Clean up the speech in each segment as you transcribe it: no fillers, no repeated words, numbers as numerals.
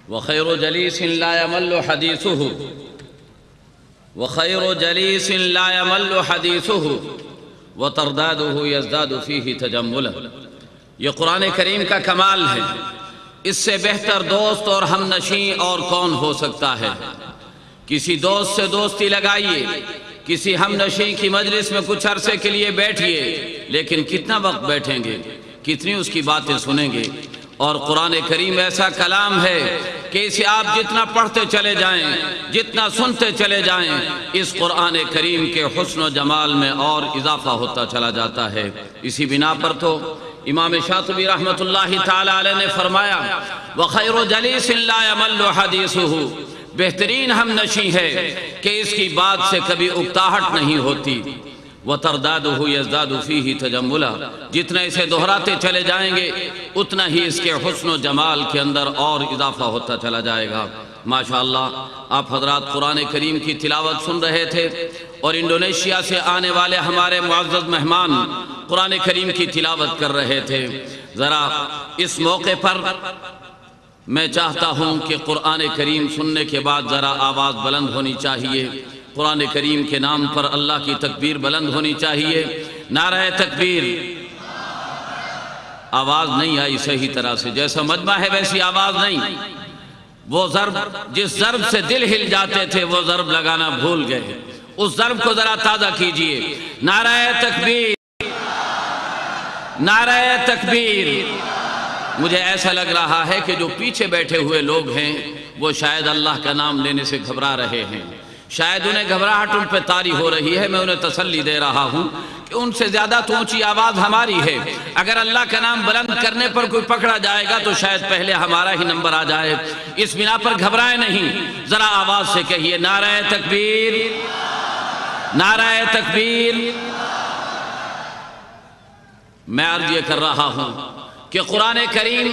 وخير جليس لا يمل حديثه وخير جليس لا يمل حديثه وترداده يزداد فيه تجملا۔ یہ قرآن کریم کا کمال ہے، اس سے بہتر دوست اور ہم نشیں اور کون ہو سکتا ہے؟ کسی دوست سے دوستی لگائیے، کسی ہم نشیں کی مجلس میں کچھ عرصے کے لیے بیٹھیے، لیکن کتنا وقت بیٹھیں گے، کتنی اس کی باتیں سنیں گے؟ اور قرآن کریم ایسا کلام ہے کہ اسے آپ جتنا پڑھتے چلے جائیں، جتنا سنتے چلے جائیں، اس قرآن کریم کے حسن و جمال میں اور اضافہ ہوتا چلا جاتا ہے۔ اسی بنا پر تو امام شاطبی رحمۃ اللہ تعالی علیہ نے فرمایا وَخَيْرُ جَلِيسٍ لَا يَمَلُّ حَدِيثُهُ، بہترین ہم نشیں ہے کہ اس کی بات سے کبھی اکتاہٹ نہیں ہوتی۔ وَتَرْدَادُهُ يَزْدَادُ فِيهِ تَجَمُّلًا، جتنا اسے دہراتے چلے جائیں گے اتنا ہی اس کے حسن و جمال کے اندر اور اضافہ ہوتا چلا جائے گا۔ ماشاءاللہ آپ حضرات قرآن کریم کی تلاوت سن رہے تھے اور انڈونیشیا سے آنے والے ہمارے معزز مہمان قرآن کریم کی تلاوت کر رہے تھے۔ ذرا اس موقع پر میں چاہتا ہوں کہ قرآن کریم سننے کے بعد ذرا آواز بلند ہونی چاہیے، قرآن کریم کے نام پر اللہ کی تکبیر بلند ہونی چاہیے۔ نعرہ تکبیر۔ آواز نہیں آئی صحیح طرح سے، جیسا مجمع ہے ویسی آواز نہیں۔ وہ ضرب جس ضرب سے دل ہل جاتے تھے وہ ضرب لگانا بھول گئے، اس ضرب کو ذرا تازہ کیجئے۔ نعرہ تکبیر، نعرہ تکبیر۔ مجھے ایسا لگ رہا ہے کہ جو پیچھے بیٹھے ہوئے لوگ ہیں وہ شاید اللہ کا نام لینے سے گھبرا رہے ہیں، شاید انہیں گھبراہٹ ان پہ طاری ہو رہی ہے۔ میں انہیں تسلی دے رہا ہوں کہ ان سے زیادہ تو اونچی آواز ہماری ہے۔ اگر اللہ کا نام بلند کرنے پر کوئی پکڑا جائے گا تو شاید پہلے ہمارا ہی نمبر آ جائے۔ اس بنا پر گھبرائے نہیں، ذرا آواز سے کہیے نعرہ تکبیر، نعرہ تکبیر۔ میں عرض یہ کر رہا ہوں کہ قرآن کریم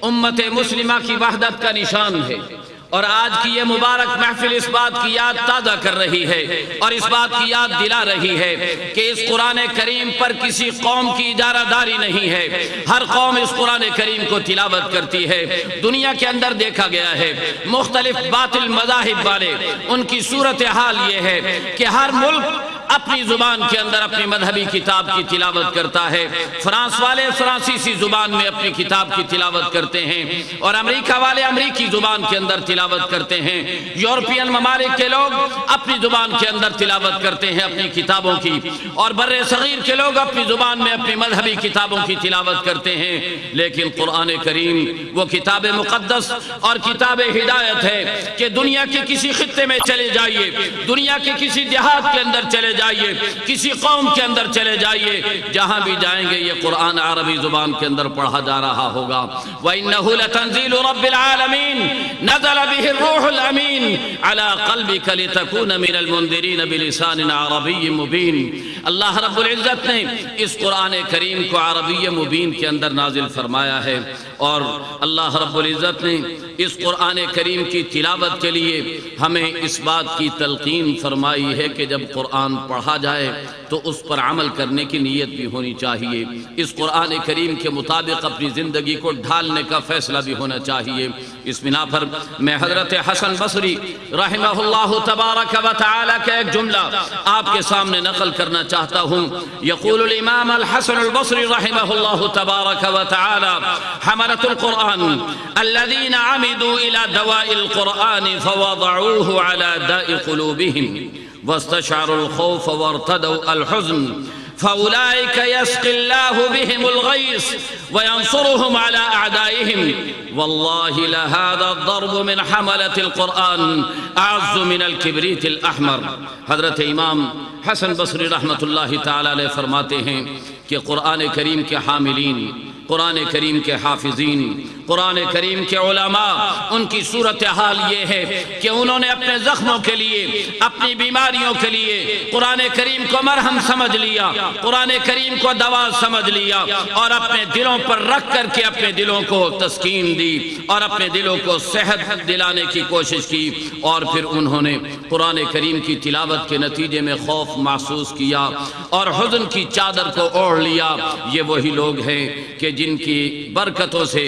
امت مسلمہ کی وحدت کا نشان ہے، اور آج کی یہ مبارک محفل اس بات کی یاد تازہ کر رہی ہے اور اس بات کی یاد دلا رہی ہے کہ اس قرآن کریم پر کسی قوم کی اجارہ داری نہیں ہے۔ ہر قوم اس قرآن کریم کو تلاوت کرتی ہے۔ دنیا کے اندر دیکھا گیا ہے مختلف باطل مذاہب والے، ان کی صورتحال یہ ہے کہ ہر ملک اپنی زبان کے اندر اپنی مذہبی کتاب کی تلاوت کرتا ہے۔ فرانس والے فرانسیسی زبان میں اپنی کتاب کی تلاوت کرتے ہیں، اور امریکہ والے امریکی زبان کے اندر تلاوت کرتے ہیں۔ یورپین ممالک کے لوگ اپنی زبان کے اندر تلاوت کرتے ہیں اپنی کتابوں کی، اور بر صغیر کے لوگ اپنی زبان میں اپنی مذہبی کتابوں کی تلاوت کرتے ہیں۔ لیکن قرآن کریم وہ کتاب مقدس اور کتاب ہدایت ہے کہ دنیا کے کسی خطے میں چلے جائیے، دنیا کے کسی دیہات کے اندر چلے جائیے، کسی قوم کے اندر چلے جائیے، جہاں بھی جائیں گے یہ قرآن عربی زبان کے اندر پڑھا جا رہا ہوگا۔ وَإِنَّهُ لَتَنزِيلُ رَبِّ الْعَالَمِينَ نَزَلَ بِهِ الرُّوحُ الْأَمِينُ عَلَى قَلْبِكَ لِتَكُونَ مِنَ الْمُنذِرِينَ بِلِسَانٍ عَرَبِيٍّ مُبِينٍ۔ اللہ رب العزت نے اس قرآن کریم کو عربی مبین کے اندر نازل فرمایا ہے، اور اللہ رب العزت نے اس قرآن کریم کی تلاوت کے لیے ہمیں اس بات کی تلقین فرمائی ہے کہ جب قرآن پڑھا جائے تو اس پر عمل کرنے کی نیت بھی ہونی چاہیے، اس قرآن کریم کے مطابق اپنی زندگی کو ڈھالنے کا فیصلہ بھی ہونا چاہیے۔ اس بنا پر میں حضرت حسن بصری رحمہ اللہ تبارک و تعالی کا ایک جملہ آپ کے سامنے نقل کرنا چاہتا ہوں۔ یقول الامام الحسن البصری رحمہ اللہ تبارک و تعالی حملۃ القرآن الذین عمدوا الى دواء القرآن فوضعوه على داء قلوبهم واستشعروا الخوف وارتدوا الحزن فأولئك يسقي الله بهم الغيث وينصرهم على أعدائهم والله لهذا الضرب من حملة القرآن أعز من الكبريت الأحمر۔ حضرت امام حسن بصری رحمۃ اللہ تعالی علیہ فرماتے ہیں کہ قرآن کریم کے حاملین، قرآن کریم کے حافظین، قرآن کریم کے علماء، ان کی صورتحال یہ ہے کہ انہوں نے اپنے زخموں کے لیے، اپنی بیماریوں کے لیے قرآن کریم کو مرہم سمجھ لیا، قرآن کریم کو دوا سمجھ لیا، اور اپنے دلوں پر رکھ کر کے اپنے دلوں کو تسکین دی اور اپنے دلوں کو صحت دلانے کی کوشش کی، اور پھر انہوں نے قرآن کریم کی تلاوت کے نتیجے میں خوف محسوس کیا اور حزن کی چادر کو اوڑھ لیا۔ یہ وہی لوگ ہیں کہ جن کی برکتوں سے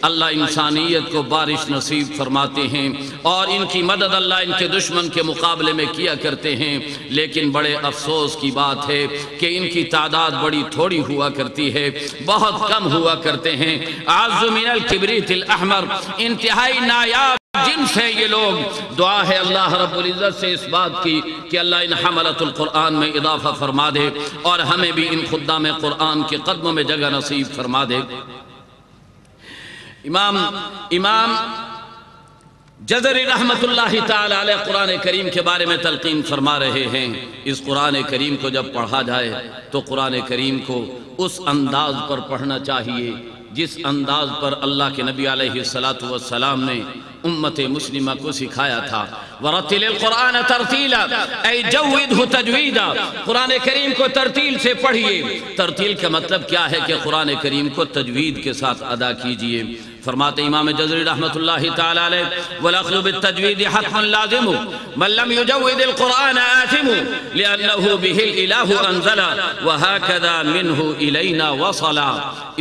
اللہ انسانیت کو بارش نصیب فرماتے ہیں اور ان کی مدد اللہ ان کے دشمن کے مقابلے میں کیا کرتے ہیں، لیکن بڑے افسوس کی بات ہے کہ ان کی تعداد بڑی تھوڑی ہوا کرتی ہے، بہت کم ہوا کرتے ہیں۔ اعز من الکبریت الاحمر، انتہائی نایاب جنس ہے یہ لوگ۔ دعا ہے اللہ رب العزت سے اس بات کی کہ اللہ ان حملۃ القرآن میں اضافہ فرما دے اور ہمیں بھی ان خدام قرآن کے قدموں میں جگہ نصیب فرما دے۔ امام جزری رحمت اللہ تعالی علیہ قرآن کریم کے بارے میں تلقین فرما رہے ہیں، اس قرآن کریم کو جب پڑھا جائے تو قرآن کریم کو اس انداز پر پڑھنا چاہیے جس انداز پر اللہ کے نبی علیہ السلام نے امت مسلمہ کو سکھایا تھا۔ وَرَتِّلِ الْقُرْآنَ تَرْتِيلًا، اے جَوِّدْهُ تَجْوِيدًا، قرآن کریم کو ترتیل سے پڑھیے۔ ترتیل کا مطلب کیا ہے کہ قرآن کریم کو تجوید کے ساتھ ادا کیجئے۔ فرماتے امام جزری رحمت اللہ تعالی علیہ وَالْأَخْذُ بِالتَّجْوِيدِ حَتْمٌ لَازِمٌ مَنْ لَمْ يُجَوِّدِ الْقُرْآنَ آثِمٌ لِأَنَّهُ بِهِ الْإِلَهُ أَنزَلَ وَهَكَذَا مِنْهُ إِلَيْنَا وَصَلَ۔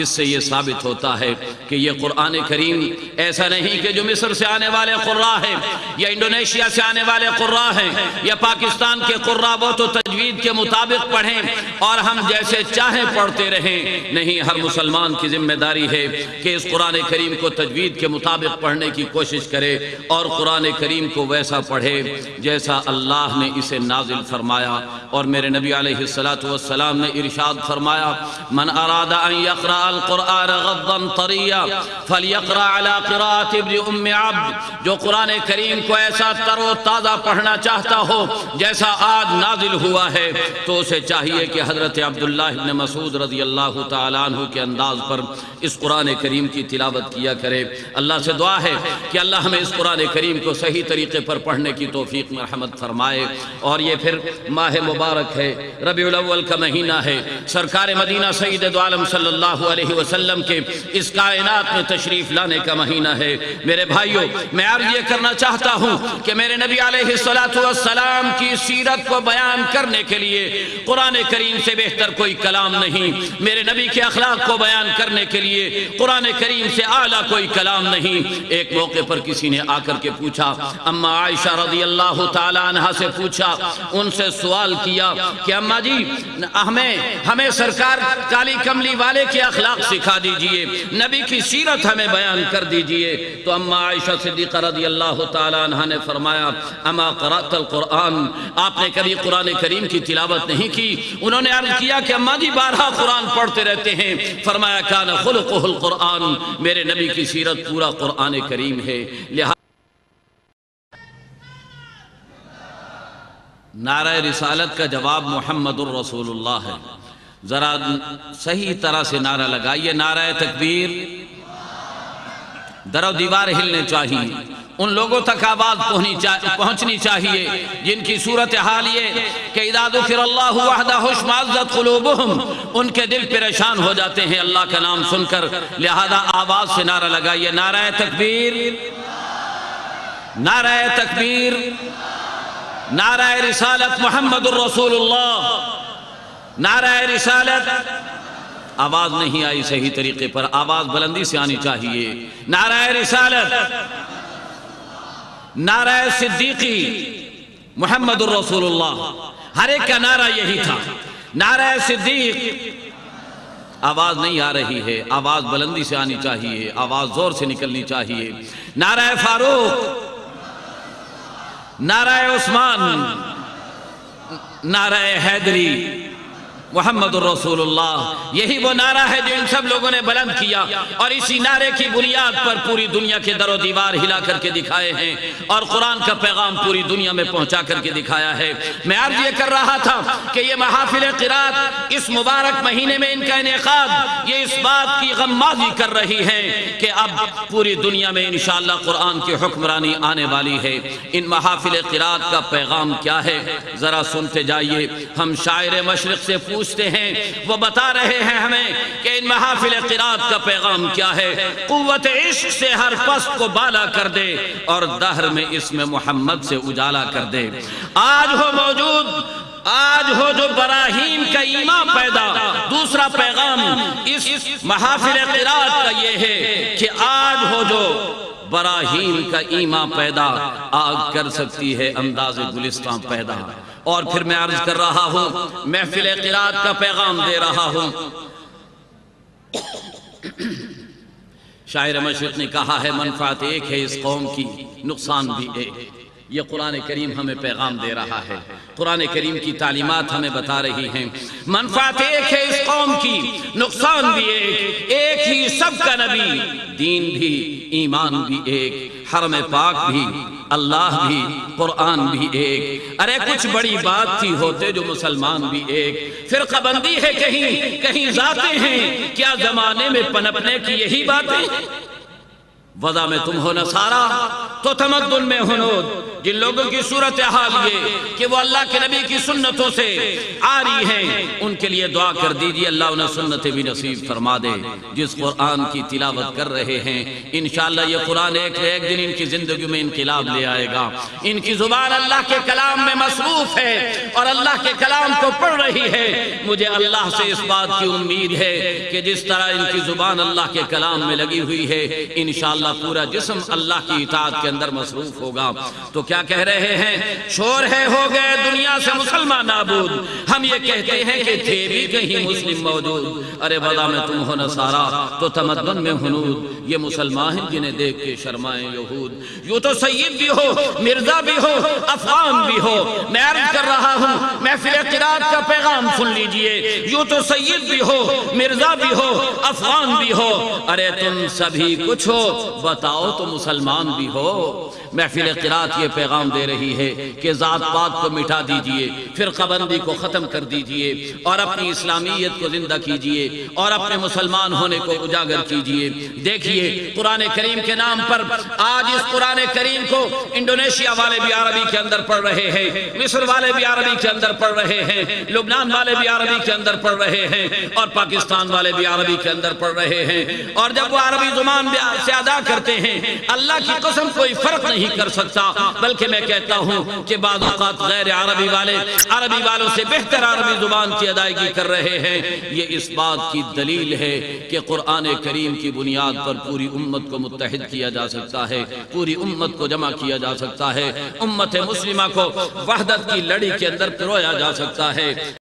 اس سے یہ ثابت ہوتا ہے کہ یہ قرآن کریم ایسا نہیں کہ جو مصر سے آنے والے قراء ہیں یا انڈونیشیا سے آنے والے قراء ہیں یا پاکستان کے قراء وہ تو تجوید کے مطابق پڑھیں اور ہم جیسے چاہیں پڑھتے رہیں۔ نہیں، ہر مسلمان کی ذمہ داری ہے کہ اس قرآن کریم کو تجوید کے مطابق پڑھنے کی کوشش کرے اور قرآن کریم کو ویسا پڑھے جیسا اللہ نے اسے نازل فرمایا۔ اور میرے نبی علیہ السلام نے ارشاد فرمایا، من اراد ان یقرأ القرآن غضا طریا فلیقرأ علی قراءۃ ابن ام عبد، جو قرآن کریم کو ایسا تر و تازہ پڑھنا چاہتا ہو جیسا آج نازل ہوا ہے تو اسے چاہیے کہ حضرت عبداللہ بن مسعود رضی اللہ تعالیٰ عنہ کے انداز پر اس قرآن کریم کی تلاوت کیا کرے۔ اللہ سے دعا ہے کہ اللہ ہمیں اس قرآن کریم کو صحیح طریقے پر پڑھنے کی توفیق مرحمت فرمائے۔ اور یہ پھر ماہ مبارک ہے، ربیع الاول کا مہینہ ہے، سرکار مدینہ سید دو عالم صلی اللہ علیہ وسلم کے اس کائنات میں تشریف لانے کا مہینہ ہے۔ میرے بھائیوں، میں عرض یہ کرنا چاہتا ہوں کہ میرے نبی علیہ السلام کی سیرت کو بیان کرنے کے لیے قرآن کریم سے بہتر کوئی کلام نہیں، میرے نبی کے اخلاق کو بیان کرنے کے لیے قرآن کریم سے اعلیٰ کوئی کلام نہیں۔ ایک موقع پر کسی نے آ کر کے پوچھا، اما عائشہ رضی اللہ تعالیٰ عنہ سے پوچھا، ان سے سوال کیا کہ اماں جی ہمیں سرکار کالی کملی والے کے اخلاق سکھا دیجئے، نبی کی سیرت ہمیں بیان کر دیجئے۔ تو اما عائشہ صدیقہ رضی اللہ تعالیٰ عنہ نے فرمایا، اما قرأت القرآن، آپ نے کبھی قرآن کریم کی تلاوت نہیں کی؟ انہوں نے عرض کیا کہ اماں جی بارہا قرآن پڑھتے رہتے ہیں۔ فرمایا کان خلقہ القرآن، میرے نبی کی سیرت پورا قرآن کریم ہے۔ لہذا نعرہ رسالت کا جواب محمد الرسول اللہ ہے۔ ذرا صحیح طرح سے نعرہ لگائیے، نعرہ تکبیر۔ در و دیوار ہلنے چاہیے، ان لوگوں تک آواز پہنچنی چاہیے جن کی صورتحال یہ کہ اذا ذکر اللہ وحدہ اشمئزت قلوبہم، ان کے دل پریشان ہو جاتے ہیں اللہ کا نام سن کر۔ لہذا آواز سے نعرہ لگائیے، نعرہ تکبیر، نعرہ تکبیر، نعرہ رسالت محمد الرسول اللہ، نعرہ رسالت۔ آواز نہیں آئی صحیح طریقے پر، آواز بلندی سے آنی چاہیے۔ نعرہ رسالت، نعرہ صدیقی محمد الرسول اللہ، ہر ایک کا نعرہ یہی تھا، نعرہ صدیق۔ آواز نہیں آ رہی ہے، آواز بلندی سے آنی چاہیے، آواز زور سے نکلنی چاہیے۔ نعرہ فاروق، نعرہ عثمان، نعرہ حیدری محمد الرسول اللہ، یہی وہ نعرہ ہے جو ان سب لوگوں نے بلند کیا اور اسی نعرے کی بنیاد پر پوری دنیا کے در و دیوار ہلا کر کے دکھائے ہیں اور قرآن کا پیغام پوری دنیا میں پہنچا کر کے دکھایا ہے۔ میں عرض یہ کر رہا تھا کہ یہ محافل قرات اس مبارک مہینے میں ان کا انعقاد یہ اس بات کی غمازی کر رہی ہے کہ اب پوری دنیا میں انشاءاللہ قرآن کی حکمرانی آنے والی ہے۔ ان محافل قرات کا پیغام کیا ہے ذرا سنتے جائیے۔ ہم شاعر مشرق سے پوچھتے ہیں، وہ بتا رہے ہیں ہمیں کہ ان محافل قرات کا پیغام کیا ہے۔ قوت عشق سے ہر پست کو بالا کر دے اور دہر میں اسم محمد سے اجالا کر دے۔ آج ہو موجود آج ہو جو براہیم کا ایمان پیدا۔ دوسرا پیغام اس محافل قرات کا یہ ہے کہ آج ہو جو براہیم کا ایمان پیدا، آگ کر سکتی ہے انداز گلستان پیدا۔ اور پھر میں عرض کر رہا ہوں، محفل قرات کا پیغام دے رہا ہوں۔ شاعر مشرق نے کہا ہے منفعت ایک ہے اس قوم کی، نقصان بھی ایک۔ یہ قرآن کریم ہمیں پیغام دے رہا ہے، قرآن کریم کی تعلیمات ہمیں بتا رہی ہیں۔ منفعت ایک ہے اس قوم کی، نقصان بھی ایک، ایک ہی سب کا نبی، دین بھی ایمان بھی ایک، حرم پاک بھی، اللہ بھی، قرآن بھی ایک۔ ارے کچھ بڑی بات تھی ہوتے جو مسلمان بھی ایک۔ فرقہ بندی ہے کہیں ذاتیں ہیں، کیا زمانے میں پنپنے کی یہی باتیں؟ وضع میں تم ہو نصارہ تو تمدن میں ہنود۔ جن لوگوں کی صورتحال یہ کہ وہ اللہ کے نبی کی سنتوں سے عاری ہیں، ان کے لیے دعا کر دیجئے اللہ انہیں سنتیں بھی نصیب فرما دے۔ جس قرآن کی تلاوت کر رہے ہیں انشاءاللہ یہ قرآن ایک دن ان کی زندگی میں انقلاب لے آئے گا۔ ان کی زبان اللہ کے کلام میں مصروف ہے اور اللہ کے کلام کو پڑھ رہی ہے۔ مجھے اللہ سے اس بات کی امید ہے کہ جس طرح ان کی زبان اللہ کے کلام میں لگی ہوئی ہے انشاءاللہ پورا جسم اللہ کی اطاعت کے اندر مصروف ہوگا۔ تو کیا کہہ رہے ہیں؟ شور ہے ہو گئے دنیا سے مسلمان نابود، ہم یہ کہتے ہیں کہ تھے بھی کہیں مسلم موجود۔ ارے وضع میں تم ہو نصارہ تو تمدن میں ہنود، یہ مسلمان ہیں جنہیں دیکھ کے شرمائیں یہود۔ یوں تو سید بھی ہو، مرزا بھی ہو، افغان بھی ہو، میں عرض کر رہا ہوں محفل قرات کا پیغام سن لیجئے۔ یوں تو سید بھی ہو، مرزا بھی ہو، افغان بھی ہو، ارے تم سبھی کچھ ہو، بتاؤ تو مسلمان بھی ہو۔ محفل قرات یہ پیغام دے رہی ہے کہ ذات پات کو مٹا دیجئے، فرقہ بندی کو ختم کر دیجئے اور اپنی اسلامیت کو زندہ کیجئے اور اپنے مسلمان ہونے کو اجاگر کیجئے۔ دیکھیے قرآن کریم کے نام پر آج اس قرآن کریم کو انڈونیشیا والے بھی عربی کے اندر پڑھ رہے ہیں، مصر والے بھی عربی کے اندر پڑھ رہے ہیں، لبنان والے بھی عربی کے اندر پڑھ رہے ہیں اور پاکستان والے بھی عربی کے اندر پڑھ رہے ہیں۔ اور جب وہ عربی زبان سے ادا کرتے ہیں اللہ کی قسم کوئی فرق نہیں کر سکتا، بلکہ میں کہتا ہوں کہ بعض اوقات غیر عربی والے عربی والوں سے بہتر عربی زبان کی ادائیگی کر رہے ہیں۔ یہ اس بات کی دلیل ہے کہ قرآن کریم کی بنیاد پر پوری امت کو متحد کیا جا سکتا ہے، پوری امت کو جمع کیا جا سکتا ہے، امت مسلمہ کو وحدت کی لڑی کے اندر پرویا جا سکتا ہے۔